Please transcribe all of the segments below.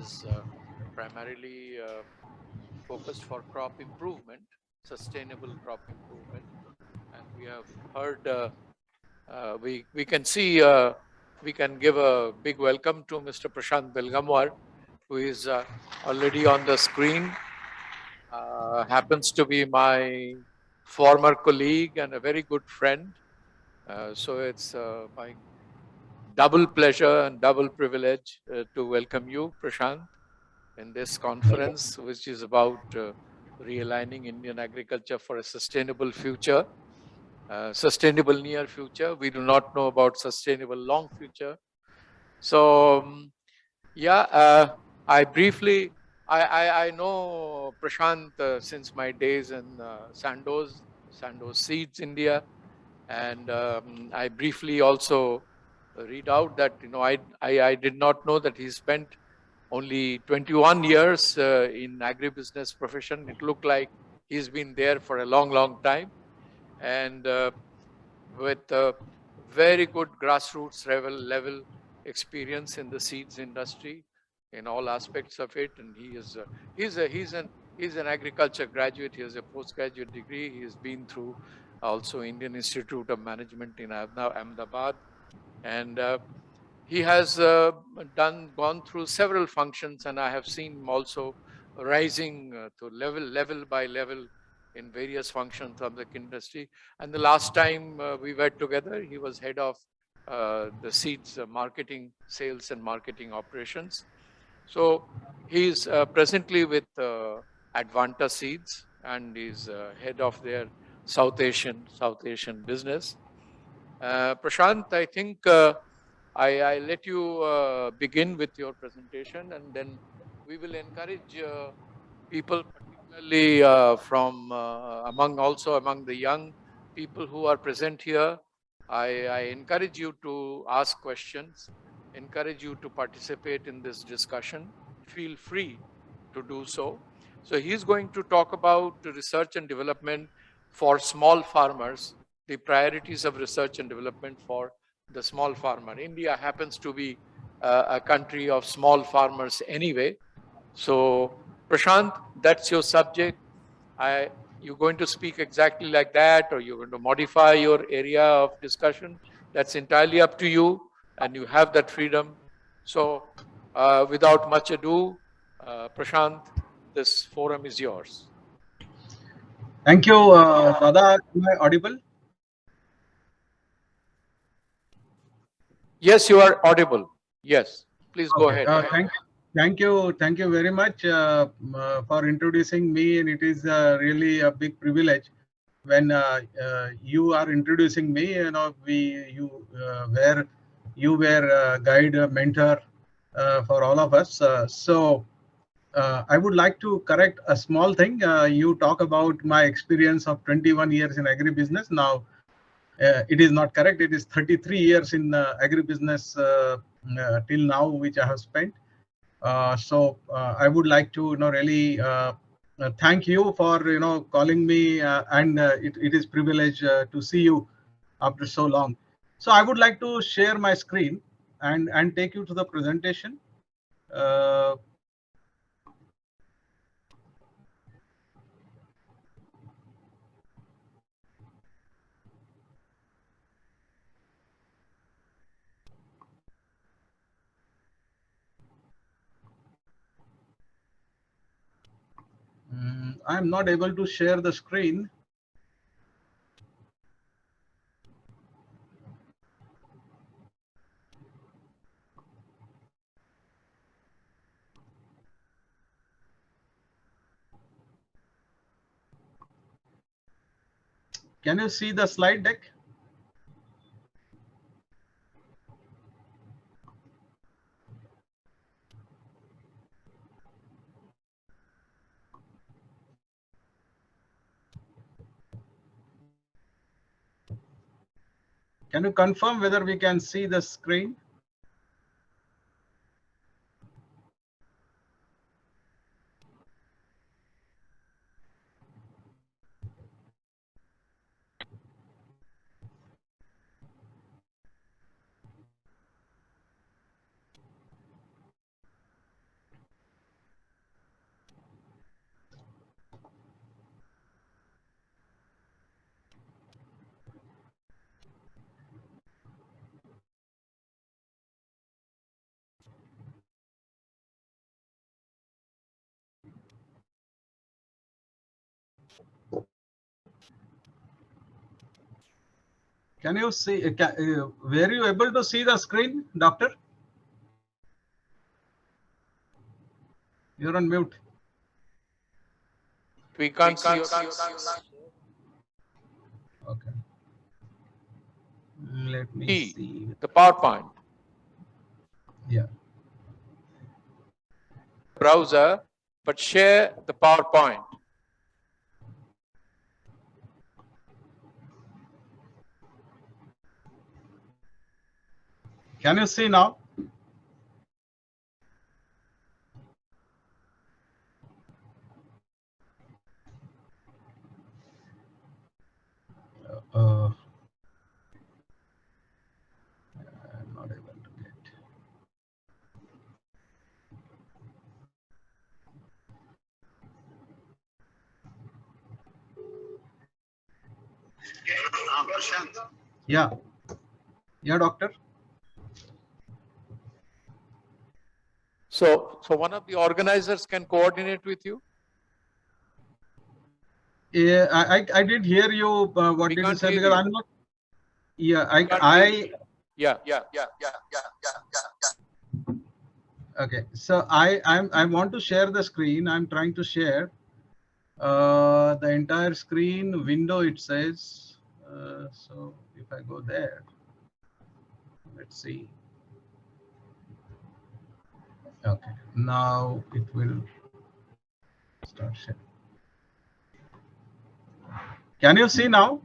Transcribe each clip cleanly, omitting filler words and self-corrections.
is primarily focused for crop improvement, sustainable crop improvement. And we have heard, we can see, we can give a big welcome to Mr. Prashant Belgamvar, who is already on the screen. Happens to be my former colleague and a very good friend. So it's my double pleasure and double privilege to welcome you, Prashant, in this conference, which is about realigning Indian agriculture for a sustainable future, sustainable near future. We do not know about sustainable long future. So, I briefly, I know Prashant since my days in Sandoz Seeds India, and I briefly also read out that I did not know that he spent only 21 years in agribusiness profession. It looked like he's been there for a long time, and with very good grassroots level experience in the seeds industry in all aspects of it. And he's an agriculture graduate. He has a postgraduate degree. He has been through also Indian Institute of Management in Ahmedabad, and he has gone through several functions, and I have seen him also rising to level by level in various functions of the industry. And the last time we were together, he was head of the seeds marketing, sales and marketing operations. So he's presently with Advanta Seeds, and is head of their South Asian business. Prashant, I think I let you begin with your presentation, and then we will encourage people, particularly from among the young people who are present here. I encourage you to ask questions, encourage you to participate in this discussion. Feel free to do so. So he's going to talk about research and development for small farmers, the priorities of research and development for the small farmer. India happens to be a country of small farmers anyway. So Prashant, that's your subject. You're going to speak exactly like that, or you're going to modify your area of discussion. That's entirely up to you, and you have that freedom. So without much ado, Prashant, this forum is yours. Thank you, Dada. Am I audible? Yes, you are audible. Yes, please go ahead. Thank you very much for introducing me, and it is really a big privilege when you are introducing me. You were a guide, a mentor for all of us. I would like to correct a small thing. You talk about my experience of 21 years in agribusiness. Now, it is not correct. It is 33 years in agribusiness till now, which I have spent. I would like to really thank you for calling me, and it is privilege to see you after so long. So I would like to share my screen and take you to the presentation. I'm not able to share the screen. Can you see the slide deck? Can you confirm whether we can see the screen? Can you see? Were you able to see the screen, doctor? You're on mute. We can't see your. Okay. Let me See see. the PowerPoint. Yeah. Browser, but share the PowerPoint. Can you see now? I'm not able to get. Yeah. Yeah, doctor. So one of the organizers can coordinate with you. Yeah, I did hear you. What We did you can't say? hear Because you. I'm not. Yeah, Yeah. Okay. So I want to share the screen. I'm trying to share the entire screen window. It says. So if I go there, let's see. Okay. Now it will start sharing. Can you see now?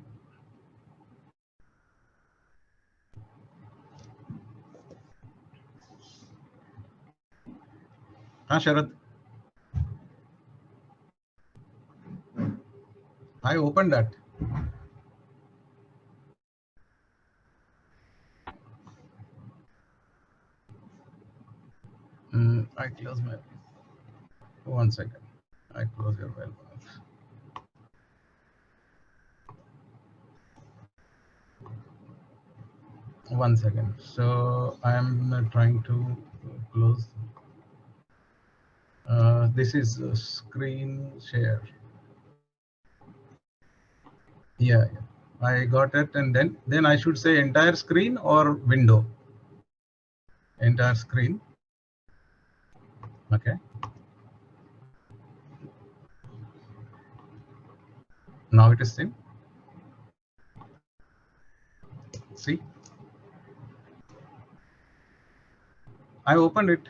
Sharad. I opened that. I close my. 1 second. I close your web. 1 second. So I'm trying to close. This is screen share. Yeah, I got it. And then I should say entire screen or window. Entire screen. Okay. Now it is seen. See, I opened it.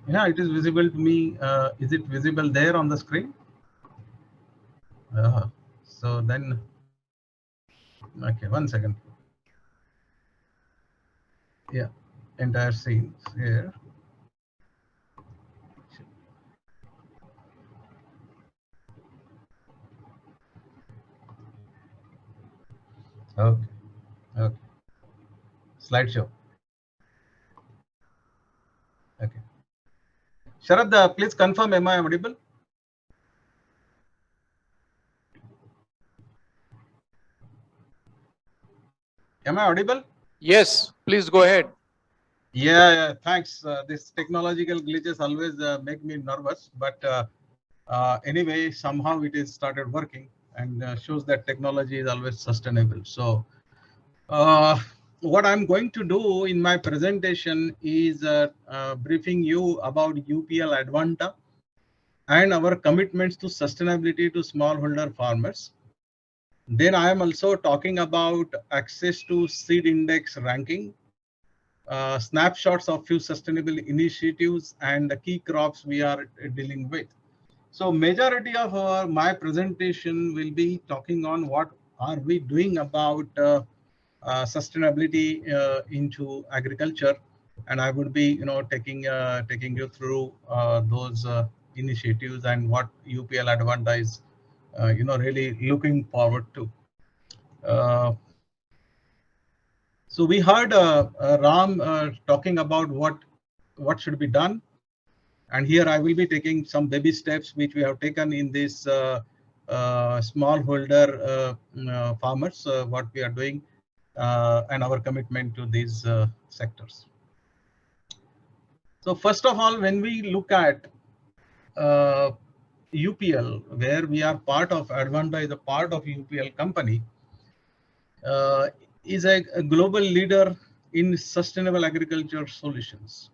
Yeah, it is visible to me. Is it visible there on the screen? So then, okay, 1 second. Yeah, entire scene here. Okay, okay. Slideshow. Okay. Sharad, please confirm, am I audible? Am I audible? Yes, please go ahead. Yeah, thanks. This technological glitches always make me nervous, but anyway, somehow it is started working and shows that technology is always sustainable. So what I'm going to do in my presentation is briefing you about UPL Advanta and our commitments to sustainability to smallholder farmers. Then I am also talking about access to seed index ranking, snapshots of few sustainable initiatives and the key crops we are dealing with. So majority of my presentation will be talking on what are we doing about sustainability into agriculture, and I would be taking you through those initiatives and what UPL Advanta is really looking forward to. So we heard Ram talking about what should be done, and here I will be taking some baby steps which we have taken in this smallholder farmers, what we are doing, and our commitment to these sectors. So first of all, when we look at UPL, where we are part of, Advanta is a part of UPL company, is a global leader in sustainable agriculture solutions.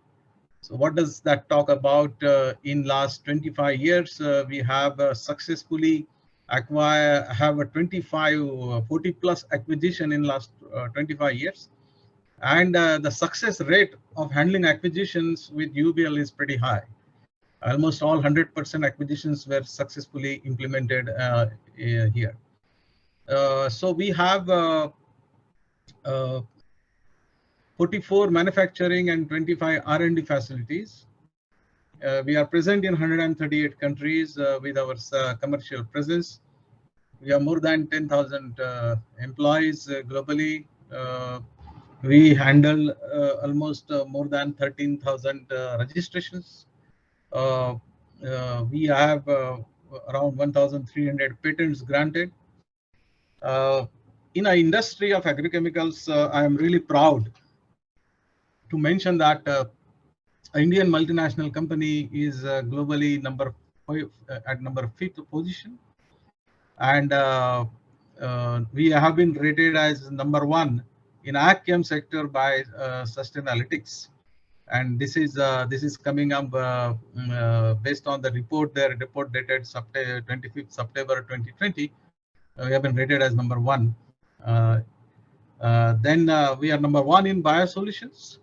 So what does that talk about? In last 25 years, we have successfully have a 40 plus acquisition in last 25 years. And the success rate of handling acquisitions with UBL is pretty high. Almost all 100% acquisitions were successfully implemented here. So we have uh, 44 manufacturing and 25 R&D facilities. We are present in 138 countries with our commercial presence. We have more than 10,000 employees globally. We handle almost more than 13,000 registrations. We have around 1,300 patents granted. In our industry of agrochemicals, I am really proud to mention that Indian multinational company is globally at number 5th position, and we have been rated as number 1 in AgChem sector by Sustainalytics, and this is coming up based on the report. Their report dated 25th September 2020. We have been rated as number 1. Then we are number 1 in biosolutions.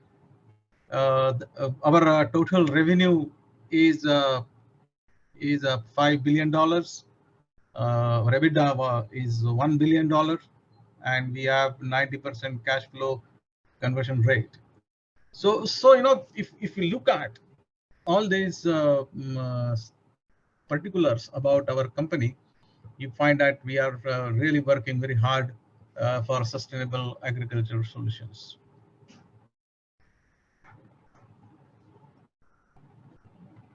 Our total revenue is $5 billion. EBITDA is $1 billion, and we have 90% cash flow conversion rate. So if you look at all these particulars about our company, you find that we are really working very hard for sustainable agricultural solutions.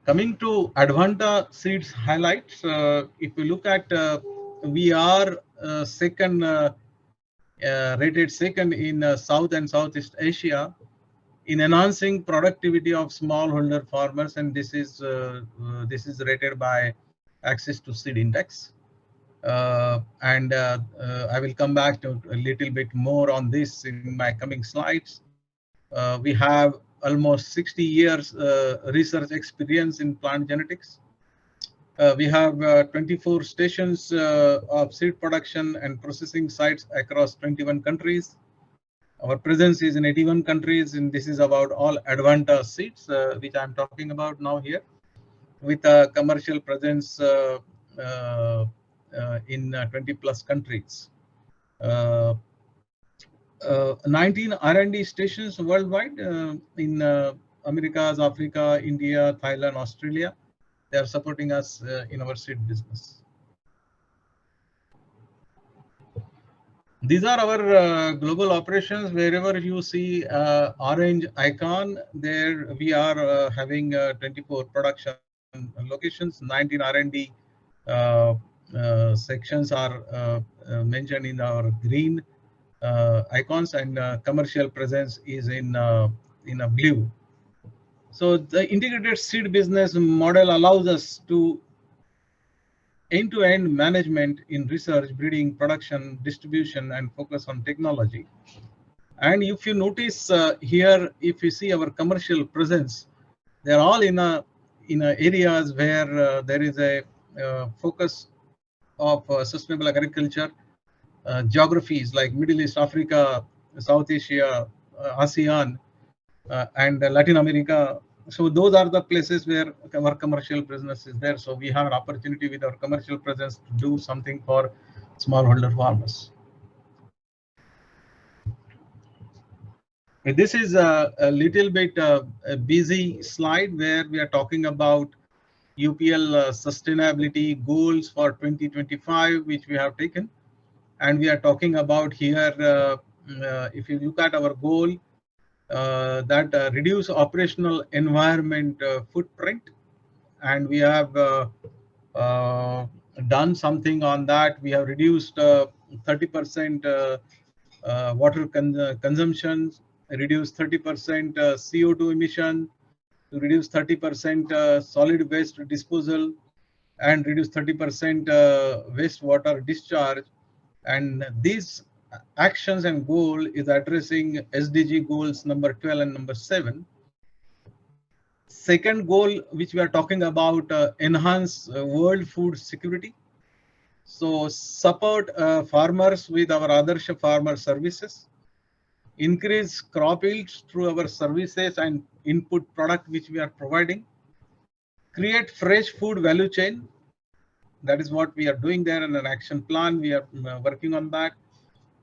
Coming to Advanta Seeds highlights, if you look at, we are rated second in South and Southeast Asia in enhancing productivity of smallholder farmers, and this is rated by Access to Seed Index. And I will come back to a little bit more on this in my coming slides. We have almost 60 years research experience in plant genetics. We have 24 stations of seed production and processing sites across 21 countries. Our presence is in 81 countries, and this is about all Advanta seeds, which I'm talking about now here, with a commercial presence in 20 plus countries. 19 R&D stations worldwide in Americas, Africa, India, Thailand, Australia. They are supporting us in our seed business. These are our global operations. Wherever you see orange icon, there we are having 24 production locations. 19 R&D sections are mentioned in our green icons, and commercial presence is in a blue. So the integrated seed business model allows us to end-to-end management in research, breeding, production, distribution, and focus on technology. And if you notice here, if you see our commercial presence, they're all in areas where there is a focus of sustainable agriculture. Geographies like Middle East, Africa, South Asia, ASEAN, and Latin America. So those are the places where our commercial business is there. So we have an opportunity with our commercial presence to do something for smallholder farmers. This is a little bit a busy slide where we are talking about UPL sustainability goals for 2025, which we have taken. And we are talking about here, if you look at our goal, that reduce operational environment footprint, and we have done something on that. We have reduced 30% water consumption, reduced 30% CO2 emission, to reduce 30% solid waste disposal, and reduce 30% wastewater discharge. And these actions and goal is addressing SDG goals number 12 and number 7. Second goal which we are talking about, enhance world food security. So support farmers with our Adarsha farmer services, increase crop yields through our services and input product which we are providing, create fresh food value chain. That is what we are doing there in an action plan. We are working on that,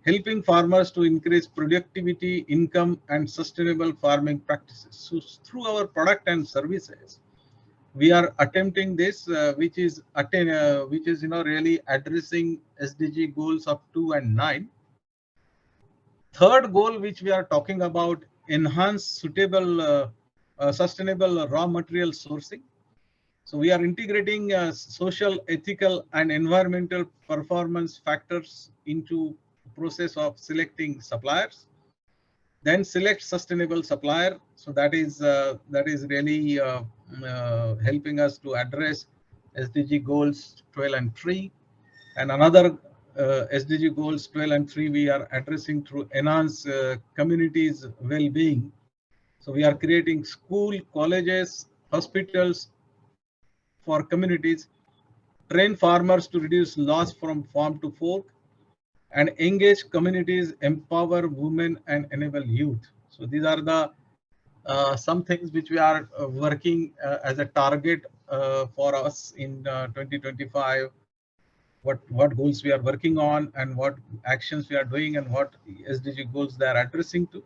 helping farmers to increase productivity, income, and sustainable farming practices. So through our product and services, we are attempting this, which is really addressing SDG goals of 2 and 9. Third goal which we are talking about, enhance sustainable raw material sourcing. So we are integrating social, ethical, and environmental performance factors into process of selecting suppliers. Then select sustainable supplier. So that is really helping us to address SDG goals 12 and 3. And another SDG goals 12 and 3 we are addressing through enhance communities well-being. So we are creating school, colleges, hospitals for communities, train farmers to reduce loss from farm to fork, and engage communities, empower women, and enable youth. So these are the some things which we are working as a target for us in 2025. What goals we are working on, and what actions we are doing, and what SDG goals they are addressing to.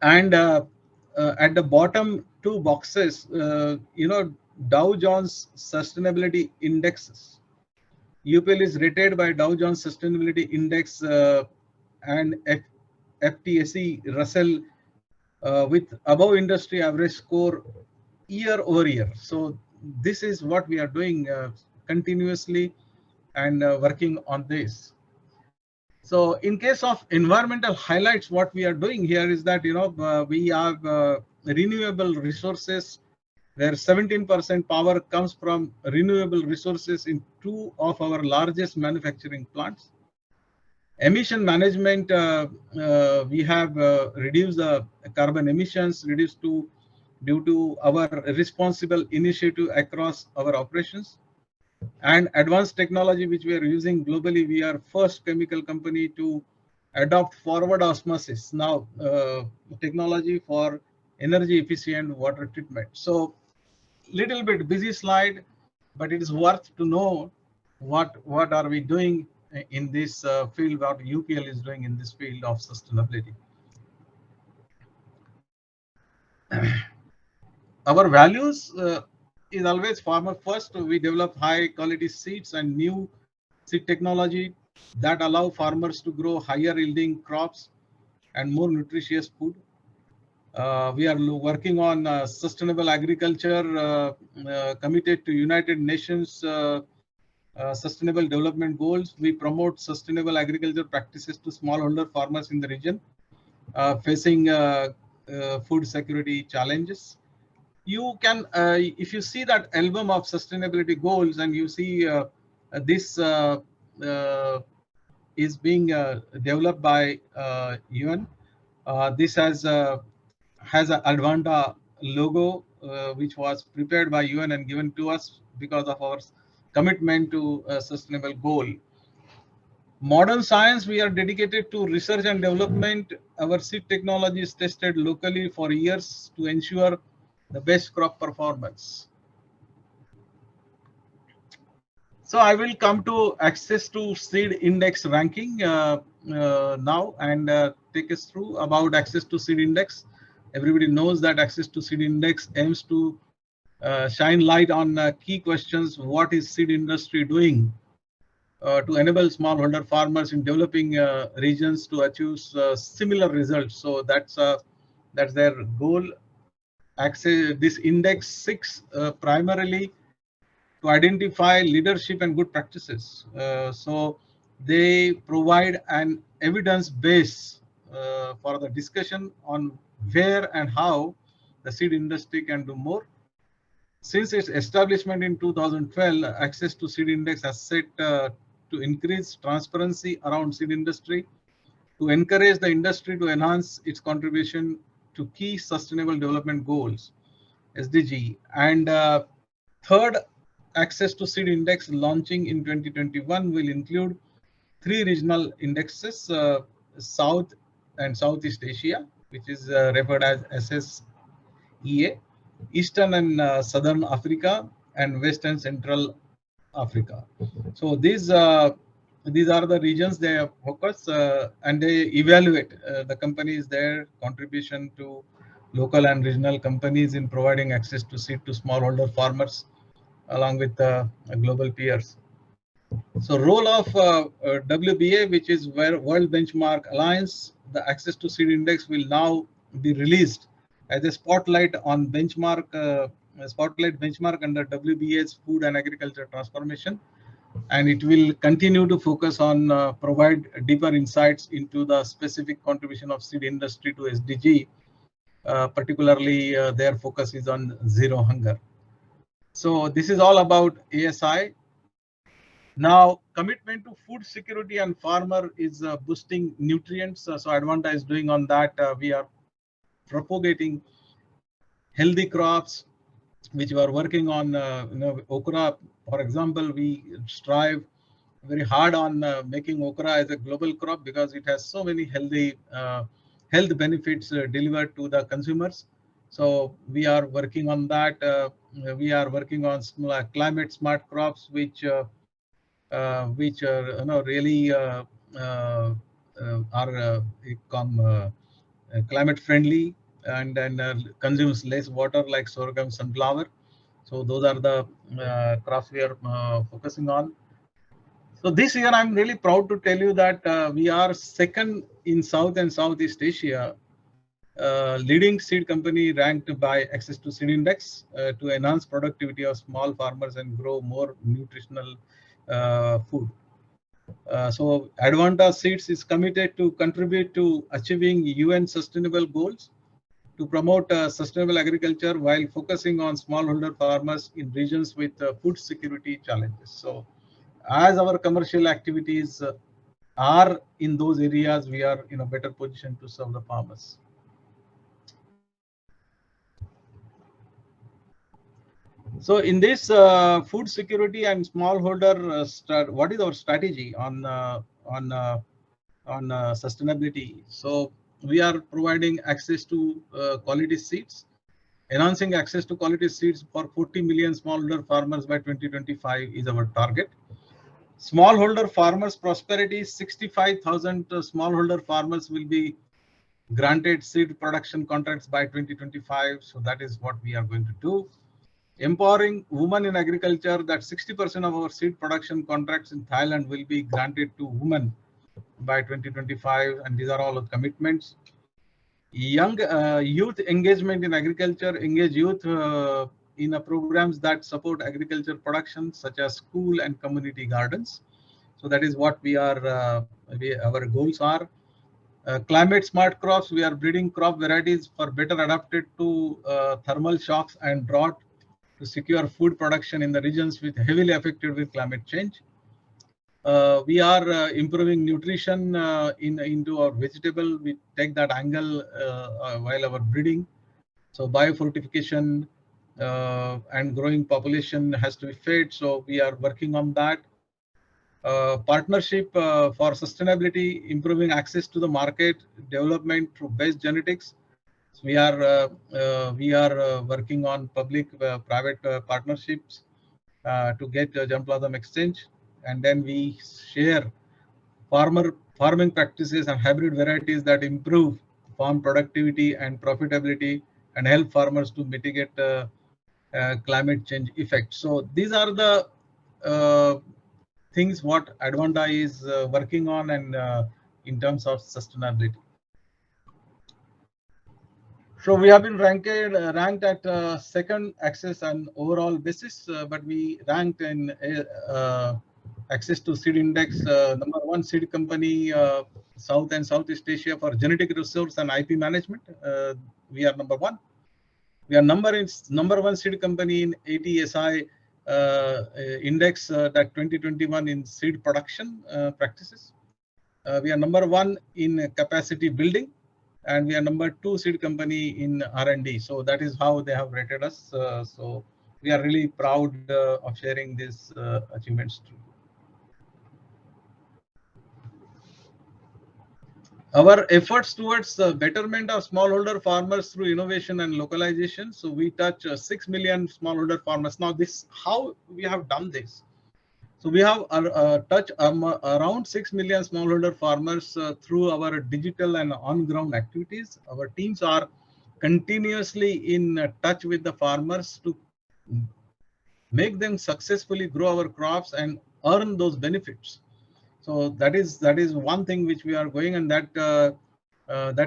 And at the bottom two boxes, Dow Jones Sustainability Indexes. UPL is rated by Dow Jones Sustainability Index and FTSE Russell with above industry average score year over year. So this is what we are doing continuously and working on this. So in case of environmental highlights, what we are doing here is that we have renewable resources, where 17% power comes from renewable resources in 2 of our largest manufacturing plants. Emission management, we have reduced the carbon emissions due to our responsible initiative across our operations. And advanced technology which we are using globally, we are first chemical company to adopt forward osmosis now, technology for energy efficient water treatment. So little bit busy slide, but it is worth to know what are we doing in this field, what UPL is doing in this field of sustainability. Our values is always farmer first. We develop high quality seeds and new seed technology that allow farmers to grow higher yielding crops and more nutritious food. We are working on sustainable agriculture, committed to United Nations Sustainable Development Goals. We promote sustainable agriculture practices to smallholder farmers in the region facing food security challenges. You can, if you see that album of sustainability goals, and you see this is being developed by UN. This has an Advanta logo, which was prepared by UN and given to us because of our commitment to a sustainable goal. Modern science, we are dedicated to research and development. Our seed technology is tested locally for years to ensure the best crop performance. So I will come to access to seed index ranking now, and take us through about access to seed index. Everybody knows that access to seed index aims to shine light on key questions. What is seed industry doing to enable smallholder farmers in developing regions to achieve similar results? So that's their goal. Access this index 6 primarily to identify leadership and good practices. So they provide an evidence base for the discussion on where and how the seed industry can do more. Since its establishment in 2012, Access to Seed Index has set to increase transparency around seed industry, to encourage the industry to enhance its contribution to key sustainable development goals, SDG. And third Access to Seed Index launching in 2021 will include three regional indexes, South and Southeast Asia, which is referred as SSEA, Eastern and Southern Africa, and West and Central Africa. So these are the regions they focus, and they evaluate the companies, their contribution to local and regional companies in providing access to seed to smallholder farmers along with global peers. So role of WBA, which is where World Benchmark Alliance, the Access to Seed Index will now be released as a spotlight benchmark under WBA's food and agriculture transformation, and it will continue to focus on provide deeper insights into the specific contribution of seed industry to SDG. Particularly, their focus is on zero hunger. So this is all about ASI. Now, commitment to food security and farmer is boosting nutrients. So Advanta is doing on that. We are propagating healthy crops, which we are working on. Okra, for example, we strive very hard on making okra as a global crop because it has so many healthy health benefits delivered to the consumers. So we are working on that. We are working on climate smart crops, which are really are climate friendly and consumes less water, like sorghum, sunflower. So those are the crops we are focusing on. So this year, I'm really proud to tell you that we are second in South and Southeast Asia, leading seed company ranked by Access to Seed Index to enhance productivity of small farmers and grow more nutritional food. So Advanta Seeds is committed to contribute to achieving UN sustainable goals to promote sustainable agriculture while focusing on smallholder farmers in regions with food security challenges. So as our commercial activities are in those areas, we are in a better position to serve the farmers. So in this food security and smallholder, what is our strategy on sustainability? So we are providing access to quality seeds, enhancing access to quality seeds for 40 million smallholder farmers by 2025 is our target. Smallholder farmers prosperity, 65,000 smallholder farmers will be granted seed production contracts by 2025. So that is what we are going to do. Empowering women in agriculture, that 60% of our seed production contracts in Thailand will be granted to women by 2025, and these are all the commitments. Young youth engagement in agriculture, engage youth in programs that support agriculture production, such as school and community gardens. So that is what we are. Our goals are. Climate smart crops. We are breeding crop varieties for better adapted to thermal shocks and drought to secure food production in the regions with heavily affected with climate change. We are improving nutrition into our vegetable. We take that angle while our breeding. So biofortification and growing population has to be fed. So we are working on that. Partnership for sustainability, improving access to the market, development through best genetics. So we are working on public private partnerships to get germplasm exchange, and then we share farming practices and hybrid varieties that improve farm productivity and profitability and help farmers to mitigate climate change effects. So these are the things what Advanta is working on, and in terms of sustainability. So we have been ranked at second access and overall basis, but we ranked in access to seed index, number one seed company, South and Southeast Asia for genetic resource and IP management. We are number one. We are number one seed company in ATSI index that 2021 in seed production practices. We are number one in capacity building, and we are number two seed company in R&D. So that is how they have rated us. So we are really proud of sharing these achievements too. Our efforts towards the betterment of smallholder farmers through innovation and localization. So we touch 6 million smallholder farmers. Now this, how we have done this? So we have touched around 6 million smallholder farmers through our digital and on-ground activities. Our teams are continuously in touch with the farmers to make them successfully grow our crops and earn those benefits. So that is one thing which we are going, and that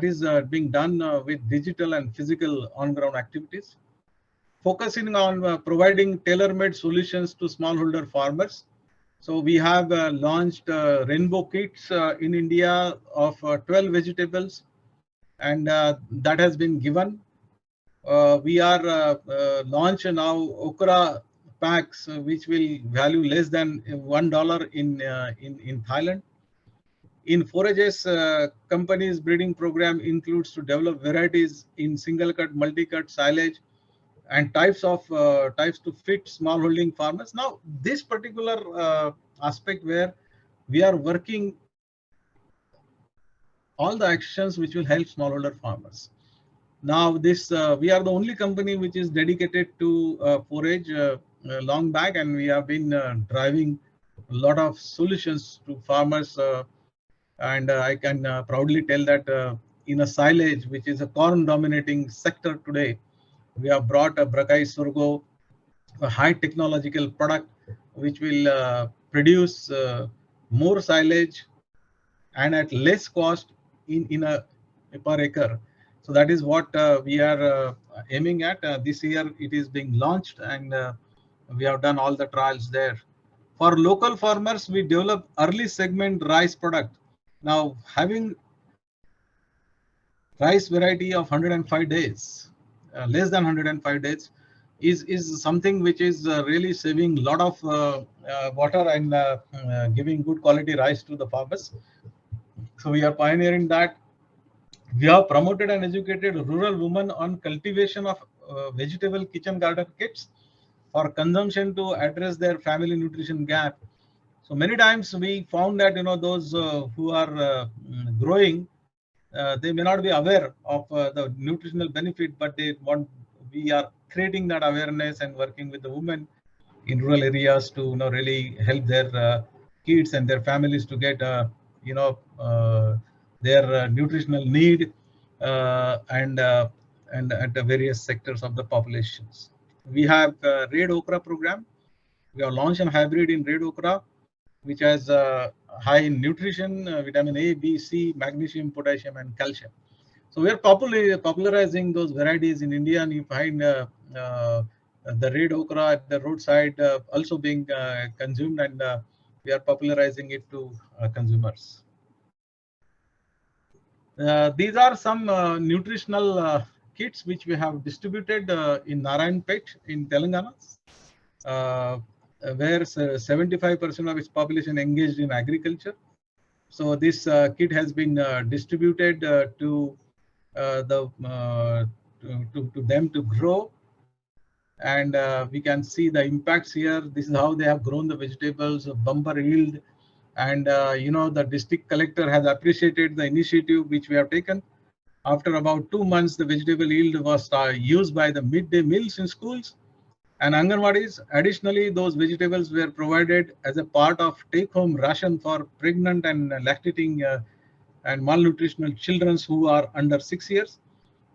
is being done with digital and physical on-ground activities, focusing on providing tailor-made solutions to smallholder farmers. So we have launched rainbow kits in India of 12 vegetables, and that has been given. We are launch now Okra packs, which will value less than $1 in Thailand. In forages, companies breeding program includes to develop varieties in single cut, multi cut, silage, and types to fit smallholding farmers. Now, this particular aspect where we are working all the actions which will help smallholder farmers. Now, this we are the only company which is dedicated to forage long back, and we have been driving a lot of solutions to farmers. And I can proudly tell that in a silage, which is a corn dominating sector today, we have brought a Brakai Surgo, a high technological product which will produce more silage and at less cost in a per acre. So that is what we are aiming at. This year it is being launched, and we have done all the trials there. For local farmers, we develop early segment rice product. Now, having rice variety of 105 days, less than 105 days, is something which is really saving a lot of water and giving good quality rice to the farmers. So we are pioneering that. We have promoted and educated rural women on cultivation of vegetable kitchen garden kits for consumption to address their family nutrition gap. So many times we found that those who are growing, they may not be aware of the nutritional benefit, but they want. We are creating that awareness and working with the women in rural areas to really help their kids and their families to get you know their nutritional need and at the various sectors of the populations. We have red okra program. We have launched a hybrid in red okra which has high in nutrition, vitamin A, B, C, magnesium, potassium, and calcium. So we are popularizing those varieties in India, and you find the red okra at the roadside also being consumed, and we are popularizing it to consumers. These are some nutritional kits which we have distributed in Narayanpet in Telangana, uh, where 75% of its population engaged in agriculture. So this kit has been distributed to to them to grow, and we can see the impacts here. This is how they have grown the vegetables, bumper yield, and the district collector has appreciated the initiative which we have taken. After about 2 months, the vegetable yield was used by the midday meals in schools and Anganwadis. Additionally, those vegetables were provided as a part of take-home ration for pregnant and lactating and malnutritional children who are under 6 years.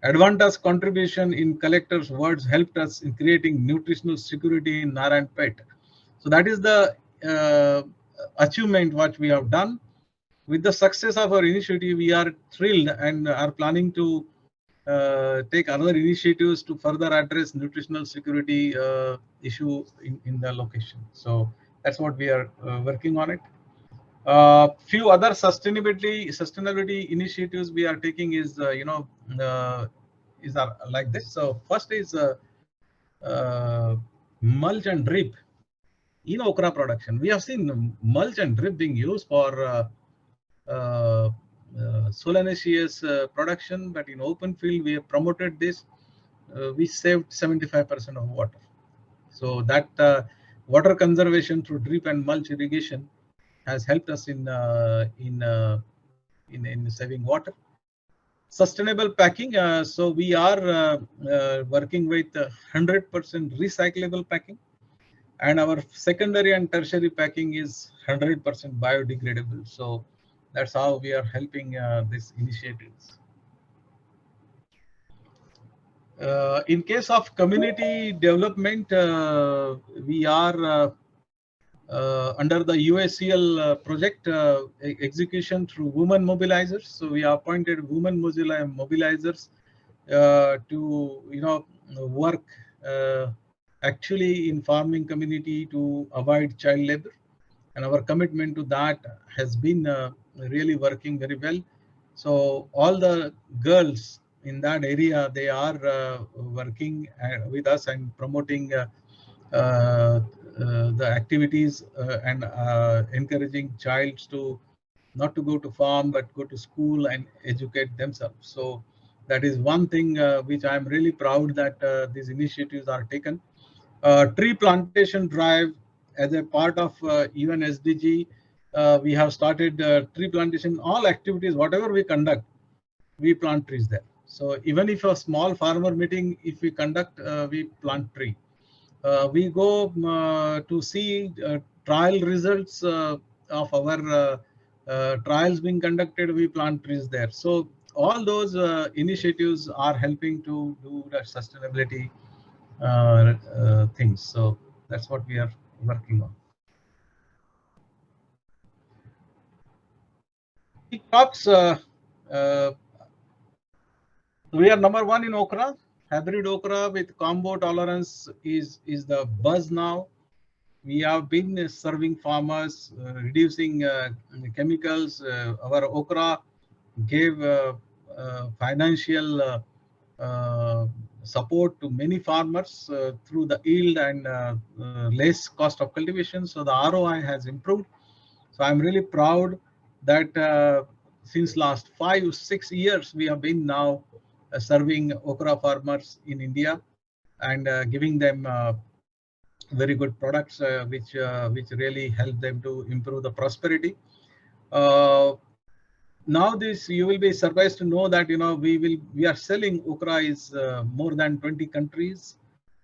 Advanta's contribution, in collector's words, helped us in creating nutritional security in Narayanpet. So that is the achievement what we have done. With the success of our initiative, we are thrilled and are planning to take other initiatives to further address nutritional security issue in the location. So that's what we are working on it. Few other sustainability initiatives we are taking is uh, are like this. So first is mulch and drip in okra production. We have seen mulch and drip being used for uh, solanaceous production, but in open field we have promoted this. We saved 75% of water. So that water conservation through drip and mulch irrigation has helped us in saving water. Sustainable packing. So we are working with 100% recyclable packing, and our secondary and tertiary packing is 100% biodegradable. So that's how we are helping these initiatives. In case of community development, we are under the USCL project execution through women mobilizers. So we appointed women mobilizers to work actually in farming community to avoid child labor, and our commitment to that has been really working very well. So all the girls in that area, they are working with us and promoting the activities and encouraging childs to not to go to farm but go to school and educate themselves. So that is one thing which I am really proud that these initiatives are taken. Tree plantation drive as a part of UN SDG. We have started tree plantation. All activities, whatever we conduct, we plant trees there. So even if a small farmer meeting, if we conduct, we plant tree. We go to see trial results of our trials being conducted. We plant trees there. So all those initiatives are helping to do the sustainability things. So that's what we are working on. Key crops. Uh, we are number one in okra. Hybrid okra with combo tolerance is the buzz now. We have been serving farmers, reducing chemicals. Our okra gave financial support to many farmers through the yield and less cost of cultivation. So the ROI has improved. So I'm really proud that since last 5-6 years we have been now serving okra farmers in India and giving them very good products which really help them to improve the prosperity. Now this, you will be surprised to know that we are selling okra is more than 20 countries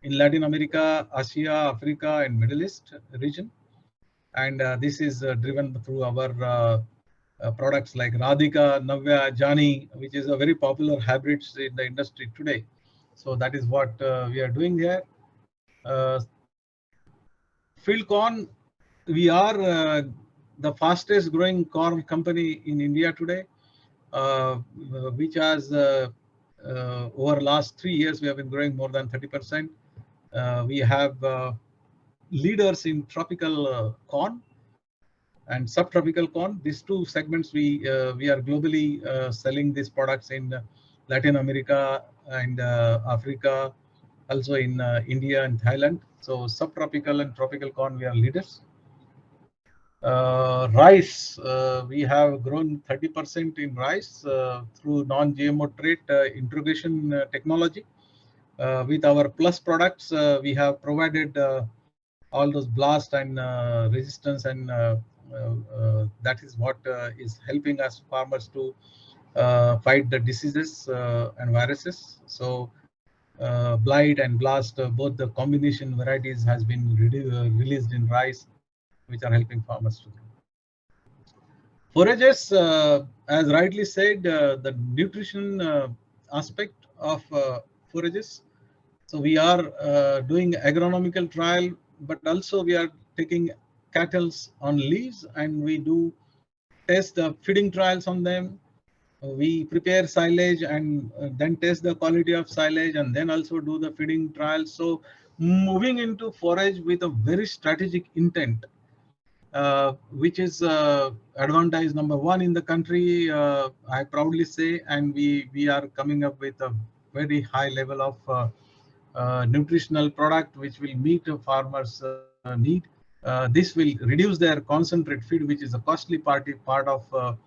in Latin America, Asia, Africa, and Middle East region, and this is driven through our products like Radhika, Navya, Jani, which is a very popular hybrids in the industry today. So that is what we are doing here. Field corn, we are the fastest growing corn company in India today, which has over last 3 years we have been growing more than 30%. We have leaders in tropical corn and subtropical corn. These two segments we are globally selling these products in Latin America and Africa, also in India and Thailand. So subtropical and tropical corn, we are leaders. Rice, we have grown 30% in rice through non-GMO trait integration technology. With our plus products, we have provided all those blast and resistance, and that is what is helping us farmers to fight the diseases and viruses. So blight and blast, both the combination varieties has been released in rice, which are helping farmers to grow. Forages, as rightly said, the nutrition aspect of forages. So we are doing agronomical trial, but also we are taking cattle on leaves, and we do test the feeding trials on them. We prepare silage and then test the quality of silage, and then also do the feeding trials. So moving into forage with a very strategic intent, which is Advanta is number one in the country, I proudly say, and we are coming up with a very high level of nutritional product which will meet a farmer's need. This will reduce their concentrate feed, which is a costly part of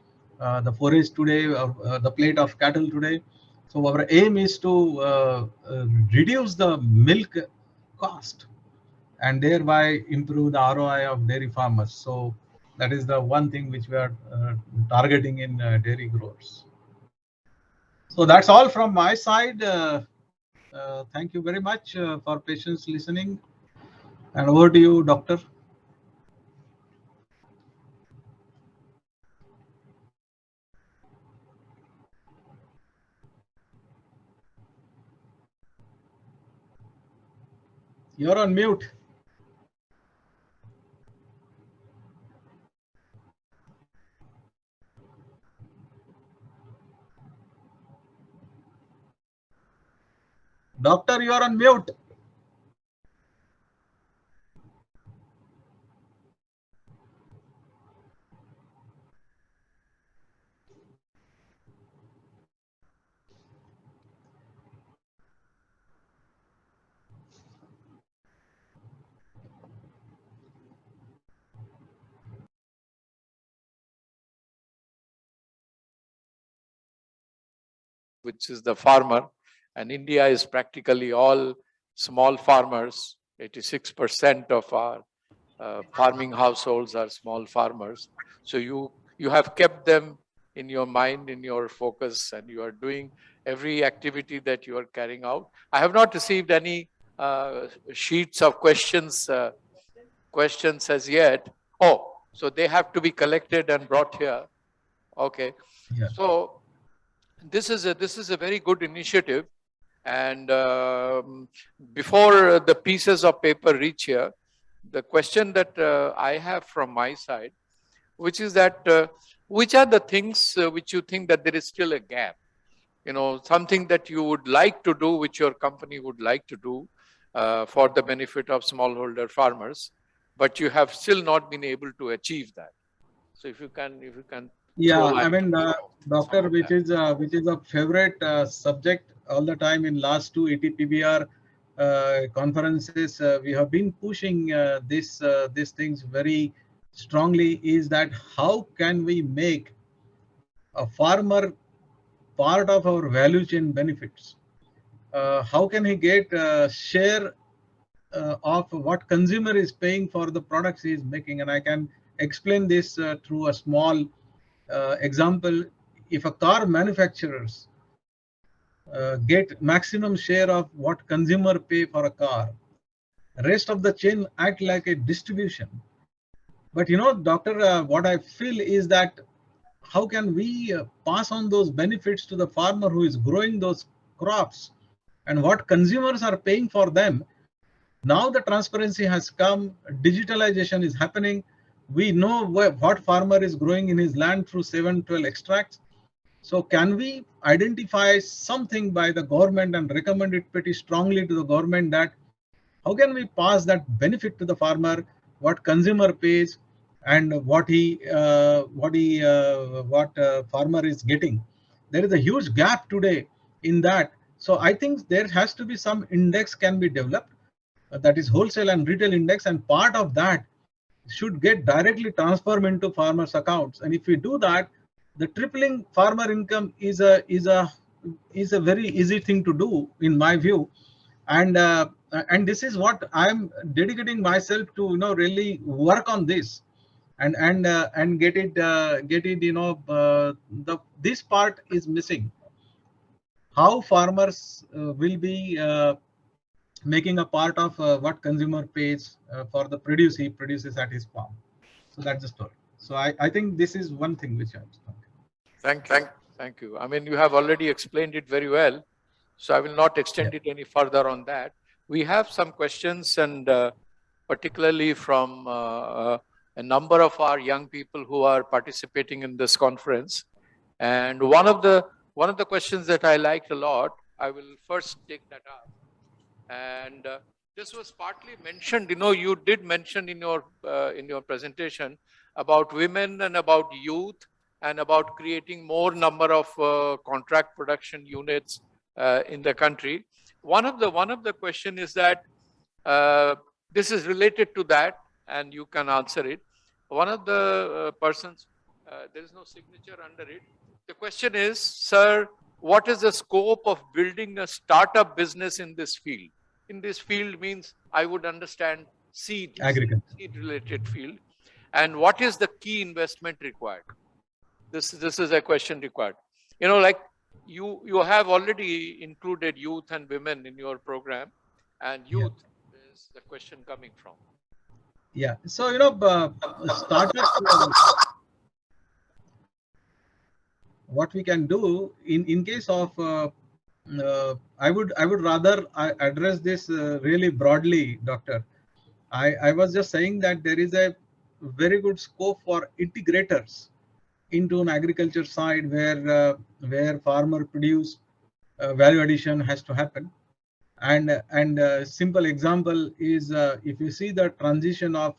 the forage today, the plate of cattle today. So our aim is to reduce the milk cost and thereby improve the ROI of dairy farmers. So that is the one thing which we are targeting in dairy growers. So that's all from my side. Thank you very much for patience listening. And over to you, Doctor. You're on mute. Doctor, you are on mute. which is the farmer. And India is practically all small farmers. 86% of our farming households are small farmers. So you have kept them in your mind, in your focus, and you are doing every activity that you are carrying out. I have not received any sheets of questions as yet. Oh, so they have to be collected and brought here. Okay. Yeah. So this is a very good initiative. And before the pieces of paper reach here, the question that I have from my side, which is that which are the things which you think that there is still a gap? Something that you would like to do, which your company would like to do for the benefit of smallholder farmers, but you have still not been able to achieve that. So if you can throw Yeah, I light mean, on some Doctor, of that. which is a favorite subject all the time in last two ATPBR conferences. We have been pushing these things very strongly. Is that how can we make a farmer part of our value chain benefits? How can he get a share of what consumer is paying for the products he is making? And I can explain this through a small example. If a car manufacturers get maximum share of what consumer pay for a car, rest of the chain act like a distribution. But doctor, what I feel is that how can we pass on those benefits to the farmer who is growing those crops, and what consumers are paying for them? Now the transparency has come, digitalization is happening. We know what farmer is growing in his land through 712 extracts. So can we identify something by the government and recommend it pretty strongly to the government, that how can we pass that benefit to the farmer, what consumer pays, and what farmer is getting? There is a huge gap today in that. So I think there has to be some index can be developed, that is wholesale and retail index, and part of that should get directly transformed into farmers accounts. And if we do that, the tripling farmer income is a very easy thing to do in my view. And this is what I'm dedicating myself to, really work on this, and get it the this part is missing. How farmers will be making a part of what consumer pays for the produce he produces at his farm. So that's the story. So I think this is one thing which I'm talking. Thank you. Thank you. I mean, you have already explained it very well, so I will not Yeah. extend it any further on that. We have some questions, and particularly from a number of our young people who are participating in this conference. And one of the questions that I liked a lot, I will first take that up. And this was partly mentioned. You did mention in your presentation about women and about youth, and about creating more number of contract production units in the country. One of the question is that this is related to that, and you can answer it. One of the persons, there is no signature under it. The question is, sir, what is the scope of building a startup business in this field? In this field means I would understand seed related field. And what is the key investment required? This is a question required. Like you have already included youth and women in your program, and youth is the question coming from. Yeah. So startup. What we can do in case of I would rather address this really broadly, doctor. I was just saying that there is a very good scope for integrators into an agriculture side where farmer produce value addition has to happen. And simple example is if you see the transition of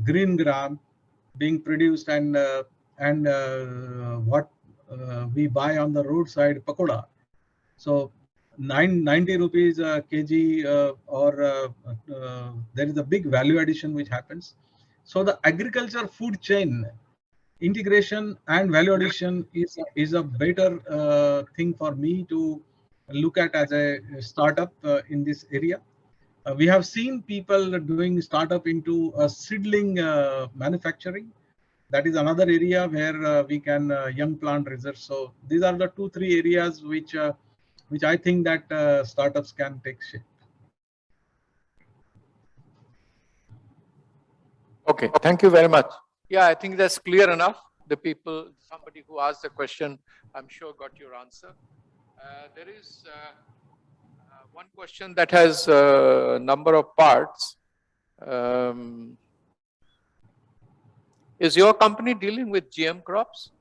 green gram being produced and what we buy on the roadside pakoda. So 90 rupees a kg or there is a big value addition which happens. So the agriculture food chain integration and value addition is a better thing for me to look at as a startup in this area. We have seen people doing startup into seedling manufacturing. That is another area where we can young plant research. So these are the 2-3 areas which I think that startups can take shape. Okay, thank you very much. Yeah, I think that's clear enough. The people, somebody who asked the question, I'm sure got your answer. There is one question that has a number of parts. Is your company dealing with GM crops?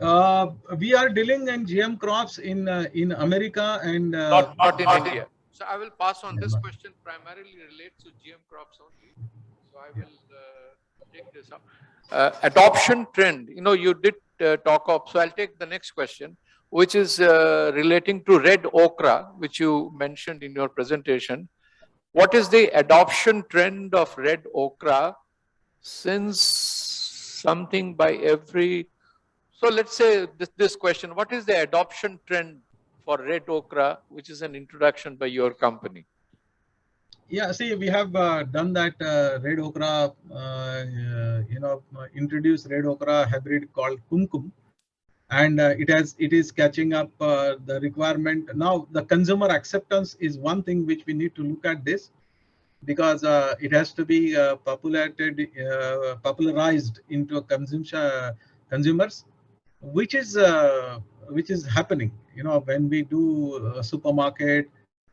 We are dealing in GM crops in America and not in India. So I will pass on. This question primarily relates to GM crops only. So I will take this up. Adoption trend. You did talk of. So I'll take the next question, which is relating to red okra, which you mentioned in your presentation. What is the adoption trend of red okra? Since something by every. So let's say this question, what is the adoption trend for red okra, which is an introduction by your company? Yeah, see, we have done that red okra, introduced red okra hybrid called Kumkum, and it is catching up the requirement. Now, the consumer acceptance is one thing which we need to look at this, because it has to be popularized into a consumers, which is happening. When we do supermarket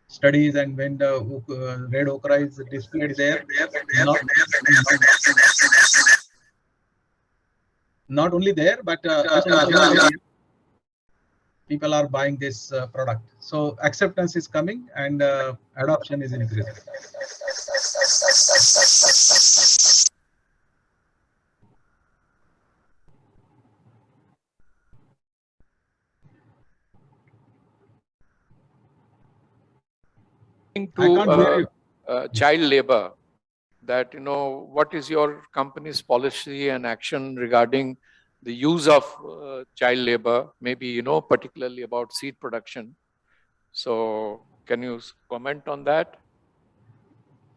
studies and when the red okra is displayed there, not only there, but also people are buying this product. So acceptance is coming and adoption is increasing. To child labor, that what is your company's policy and action regarding the use of child labor, maybe particularly about seed production. So can you comment on that?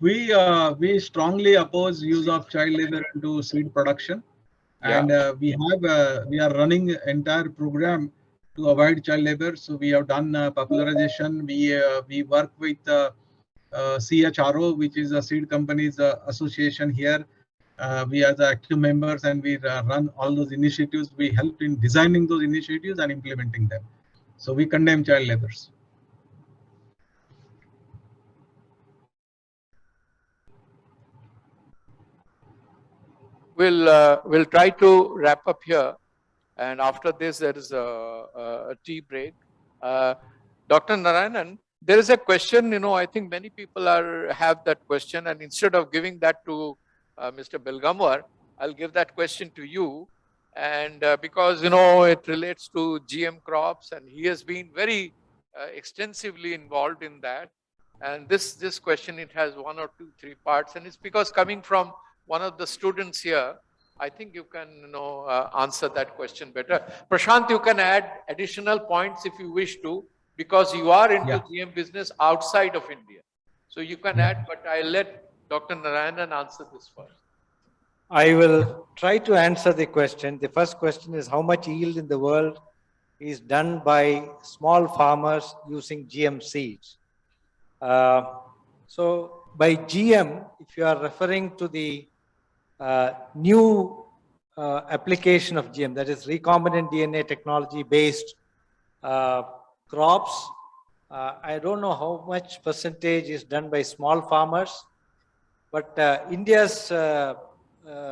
We strongly oppose use of child labor into seed production, and we are running entire program to avoid child labor. So we have done popularization. We work with CHRO, which is a seed companies association here. We are the active members and we run all those initiatives. We help in designing those initiatives and implementing them. So we condemn child labors. We'll try to wrap up here, and after this there is a tea break. Dr. Narayanan, there is a question. I think many people have that question, and instead of giving that to Mr. Belgamvar, I'll give that question to you. And because, you know, it relates to GM crops, and he has been very extensively involved in that. And this question, it has one or two, three parts, and it's because coming from one of the students here, I think you can, you know, answer that question better. Prashant, you can add additional points if you wish to, because you are into Yeah. GM business outside of India. So you can Yeah. add, but I'll let Dr. Narayanan answer this first. I will try to answer the question. The first question is, how much yield in the world is done by small farmers using GM seeds? So by GM, if you are referring to the new application of GM, that is recombinant DNA technology based crops, I don't know how much percentage is done by small farmers, but India's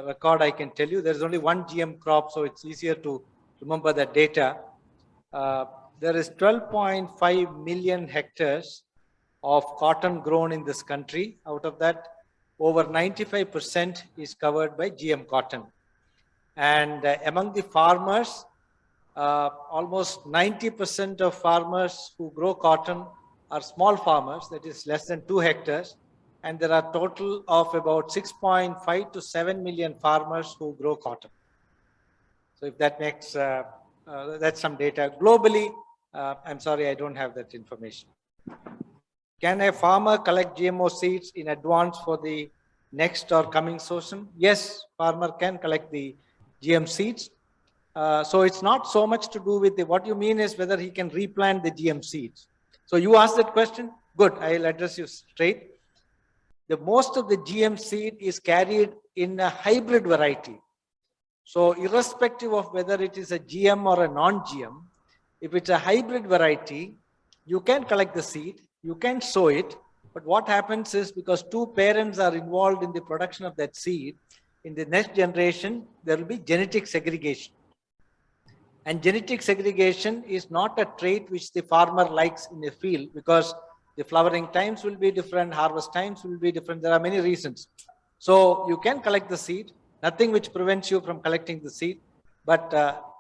record, I can tell you, there is only one GM crop, so it's easier to remember that data. There is 12.5 million hectares of cotton grown in this country. Out of that, over 95% is covered by GM cotton. And among the farmers, almost 90% of farmers who grow cotton are small farmers, that is less than 2 hectares. And there are a total of about 6.5 to 7 million farmers who grow cotton. So if that makes, that's some data. Globally, I'm sorry, I don't have that information. Can a farmer collect GMO seeds in advance for the next or coming season? Yes, farmer can collect the GM seeds. So it's not so much to do with what you mean is whether he can replant the GM seeds. So you asked that question? Good, I'll address you straight. The most of the GM seed is carried in a hybrid variety. So irrespective of whether it is a GM or a non-GM, if it's a hybrid variety, you can collect the seed, you can sow it, but what happens is, because two parents are involved in the production of that seed, in the next generation, there will be genetic segregation. And genetic segregation is not a trait which the farmer likes in a field, because the flowering times will be different, harvest times will be different. There are many reasons. So you can collect the seed, nothing which prevents you from collecting the seed. But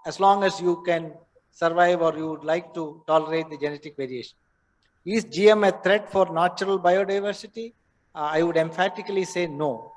as long as you can survive or you would like to tolerate the genetic variation. Is GM a threat for natural biodiversity? I would emphatically say no.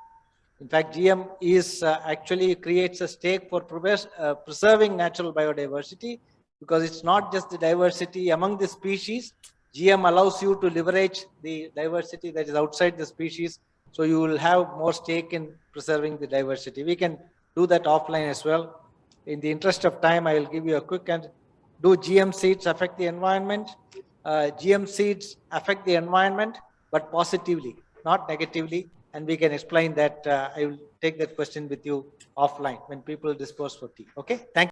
In fact, GM is actually creates a stake for preserving natural biodiversity, because it's not just the diversity among the species. GM allows you to leverage the diversity that is outside the species, so you will have more stake in preserving the diversity. We can do that offline as well. In the interest of time, I will give you a quick answer. Do GM seeds affect the environment? GM seeds affect the environment, but positively, not negatively. And we can explain that. I will take that question with you offline when people disperse for tea. Okay, thank you.